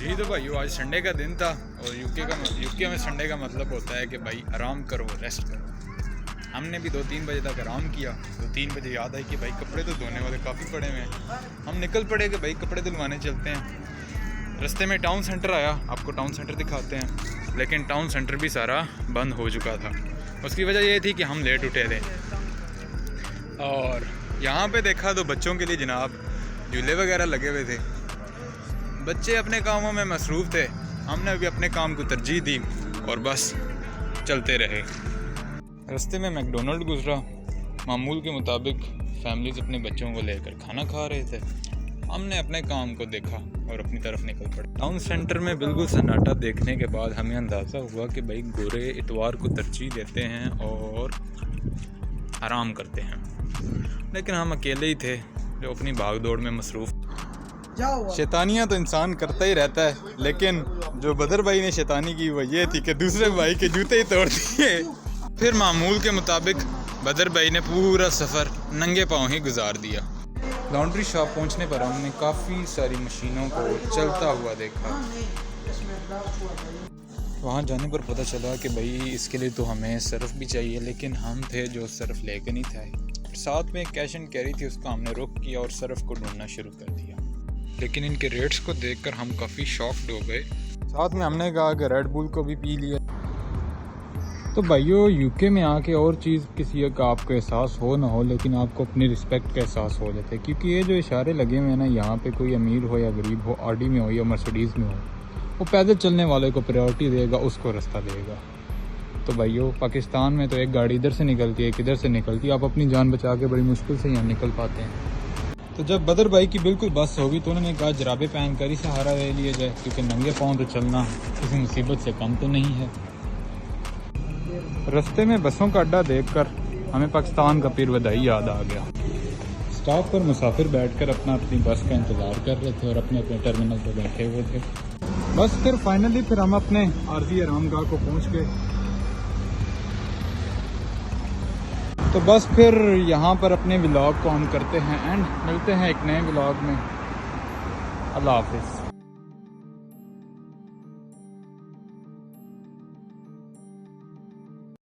जी तो भाई आज संडे का दिन था और यूके में संडे का मतलब होता है कि भाई आराम करो, रेस्ट करो। हमने भी 2-3 बजे तक आराम किया। तो 3 बजे याद आई कि भाई कपड़े तो धोने वाले काफ़ी पड़े हुए हैं। हम निकल पड़े कि भाई कपड़े धुलवाने चलते हैं। रास्ते में टाउन सेंटर आया, आपको टाउन सेंटर दिखाते हैं। लेकिन टाउन सेंटर भी सारा बंद हो चुका था। उसकी वजह ये थी कि हम लेट उठे थे। और यहाँ पे देखा तो बच्चों के लिए जनाब झूले वगैरह लगे हुए थे। बच्चे अपने कामों में मसरूफ़ थे, हमने भी अपने काम को तरजीह दी और बस चलते रहे। रास्ते में मैकडोनल्ड गुजरा। मामूल के मुताबिक फैमिलीज अपने बच्चों को लेकर खाना खा रहे थे। हमने अपने काम को देखा और अपनी तरफ निकल पड़े। टाउन सेंटर में बिल्कुल सन्नाटा देखने के बाद हमें अंदाज़ा हुआ कि भाई गोरे इतवार को तरजीह देते हैं और आराम करते हैं। लेकिन हम अकेले ही थे जो अपनी भाग दौड़ में मसरूफ़। शैतानियाँ तो इंसान करता ही रहता है, लेकिन जो बदर भाई ने शैतानी की वो ये थी कि दूसरे भाई के जूते ही तोड़ दिए। फिर मामूल के मुताबिक बदर भाई ने पूरा सफ़र नंगे पाँव ही गुजार दिया। लॉन्ड्री शॉप पहुंचने पर हमने काफ़ी सारी मशीनों को चलता हुआ देखा। वहाँ जाने पर पता चला कि भाई इसके लिए तो हमें सर्फ भी चाहिए, लेकिन हम थे जो सर्फ लेकर नहीं थे। साथ में कैश एंड कैरी थी, उसका हमने रुक किया और सर्फ को ढूंढना शुरू कर दिया। लेकिन इनके रेट्स को देखकर हम काफ़ी शॉक्ड हो गए। साथ में हमने कहा कि रेड बुल को भी पी लिया। तो भाइयों, यूके में आके और चीज़ किसी का आपको एहसास हो ना हो, लेकिन आपको अपनी रिस्पेक्ट का एहसास हो जाता है। क्योंकि ये जो इशारे लगे हुए हैं ना, यहाँ पे कोई अमीर हो या गरीब हो, ऑडी में हो या मर्सिडीज़ में हो, वो पैदल चलने वाले को प्रायोरिटी देगा, उसको रास्ता देगा। तो भाइयों, पाकिस्तान में तो एक गाड़ी इधर से निकलती है, एक इधर से निकलती है। आप अपनी जान बचा के बड़ी मुश्किल से यहाँ निकल पाते हैं। तो जब बदर भाई की बिल्कुल बस होगी तो उन्होंने कहा जराबे पहन कर ही सहारा ले लिया जाए, क्योंकि नंगे पाँव तो चलना किसी मुसीबत से कम तो नहीं है। रास्ते में बसों का अड्डा देखकर हमें पाकिस्तान का पीर वदाई याद आ गया। स्टॉप पर मुसाफिर बैठकर अपनी बस का इंतज़ार कर रहे थे और अपने अपने टर्मिनल पर बैठे हुए थे। बस फिर फाइनली हम अपने आरजी आरामगाह को पहुंच गए। तो बस फिर यहाँ पर अपने व्लॉग को हम करते हैं एंड मिलते हैं एक नए व्लॉग में। अल्लाह हाफिज़।